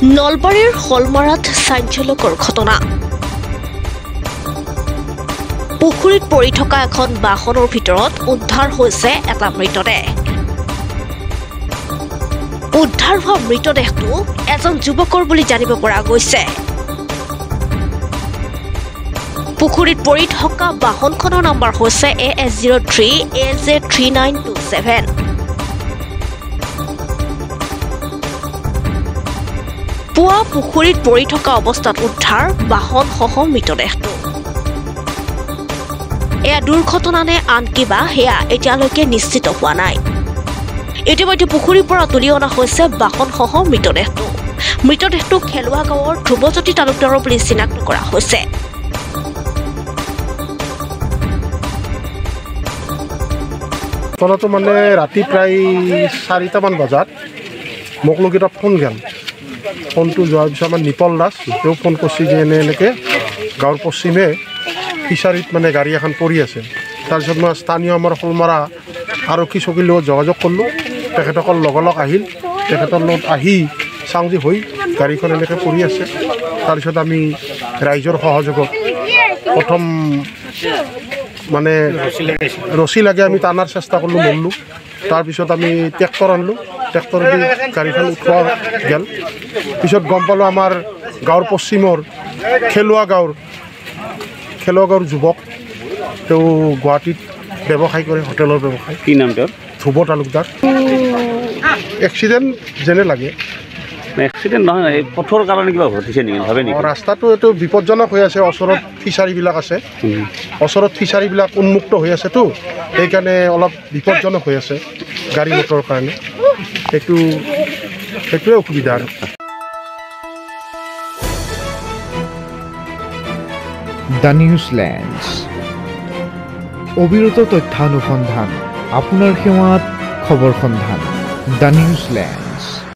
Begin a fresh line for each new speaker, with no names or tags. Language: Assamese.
নলবাৰীৰ হলমাৰাত চাঞ্চল্যকৰ ঘটনা পুখুৰীত পৰি থকা এখন বাহনৰ ভিতৰত উদ্ধাৰ হৈছে এটা মৃতদেহ উদ্ধাৰ হোৱা মৃতদেহটো এজন যুৱকৰ বুলি জানিব পৰা গৈছে পুখুৰীত পৰি থকা বাহনখনৰ নম্বৰ হৈছে AS03 AJ3927 পুৱা পুখুৰীত পৰি থকা অৱস্থাত উদ্ধাৰ বাহনসহ মৃতদেহটো এয়া দুৰ্ঘটনা নে আন কিবা হেয়া এতিয়ালৈকে নিশ্চিত হোৱা নাই ইতিমধ্যে পুখুৰীৰ পৰা তুলি অনা হৈছে বাহনসহ মৃতদেহটো খেলুৱা গাঁৱৰ ধ্ৰুৱজ্যোতি তালুকদাৰৰ বুলি চিনাক্ত কৰা হৈছে
ঘটনাটো মানে ৰাতি প্ৰায় 4টামান বজাত মোক লোক এটা ফোন গেল ফোনটো যোৱাৰ পিছত আমাৰ নিপল দাস তেওঁ ফোন কৰিছে যে এনেকৈ গাঁৱৰ পশ্চিমে ফিচাৰীত মানে গাড়ী এখন পৰি আছে তাৰপিছত মই স্থানীয় আমাৰ হলমাৰা আৰক্ষী চকীৰ লগত যোগাযোগ কৰিলোঁ তেখেতসকল লগালগ আহিল তেখেতৰ লগত আহি চাওঁ যে হৈ গাড়ীখন এনেকৈ পৰি আছে তাৰপিছত আমি ৰাইজৰ সহযোগত প্ৰথম মানে ৰছী লাগে আমি টানাৰ চেষ্টা কৰিলোঁ মৰিলোঁ তাৰপিছত আমি ট্ৰেক্টৰ আনিলোঁ ট্ৰেক্টৰেদি গাড়ীখন উঠোৱা গেল পিছত গম পালোঁ আমাৰ গাঁৱৰ পশ্চিমৰ খেলুৱা গাঁৱৰ যুৱক তেওঁ গুৱাহাটীত ব্যৱসায় কৰে হোটেলৰ ব্যৱসায়
কি নাম তেওঁৰ
ধ্ৰুৱ তালুকদাৰ এক্সিডেণ্ট যেনে লাগে
এক্সিডেণ্ট নহয় এই পথৰ কাৰণে কিবা ঘটিছে নেকি ভাবে নেকি
ৰাস্তাটো এইটো বিপদজনক হৈ আছে ওচৰত ফিচাৰীবিলাক আছে ওচৰত ফিচাৰীবিলাক উন্মুক্ত হৈ আছেতো সেইকাৰণে অলপ বিপদজনক হৈ আছে গাড়ী মটৰৰ কাৰণে সেইটোৱে অসুবিধা আৰু
দ্য নিউজলেণ্ডছ অবিৰত তথ্যানুসন্ধান আপোনাৰ সেৱাত খবৰ সন্ধান দ্য নিউজলেণ্ড